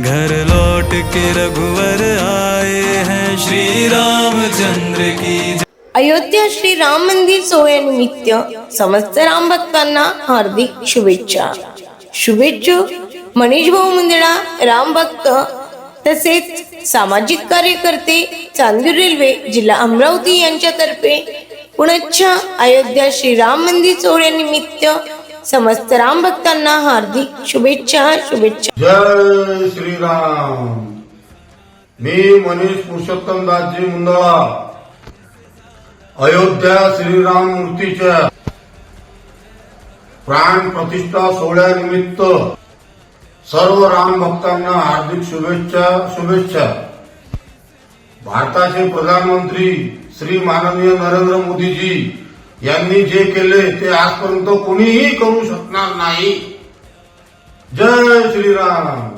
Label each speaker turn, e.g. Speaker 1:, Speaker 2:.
Speaker 1: घर लौट के रघुवर आए हैं, श्री रामचंद्र की जय।
Speaker 2: अयोध्या श्री राम मंदिर सोहळ्यानिमित्त समस्त राम भक्तांना हार्दिक शुभेच्छा. शुभेच्छुक मनीष भाऊ मुंदडा, राम भक्त तसेच सामाजिक कार्यकर्ते, चांदूर रेल्वे जिल्हा अमरावती यांच्यातर्फे पुणच्च्या अयोध्या श्री राम मंदिर सोहळ्यानिमित्त समस्त राम भक्तांना हार्दिक शुभेच्छा.
Speaker 3: जय श्रीराम. मी मनीष पुरुषोत्तम दासजी मुंदळा, अयोध्या श्रीराम मूर्तीच्या प्राण प्रतिष्ठा सोहळ्यानिमित्त सर्व राम भक्तांना हार्दिक शुभेच्छा. भारताचे प्रधानमंत्री श्री माननीय नरेंद्र मोदीजी यांनी जे केले ते आजपर्यंत कोणीही करू शकणार नाही. जय श्रीराम.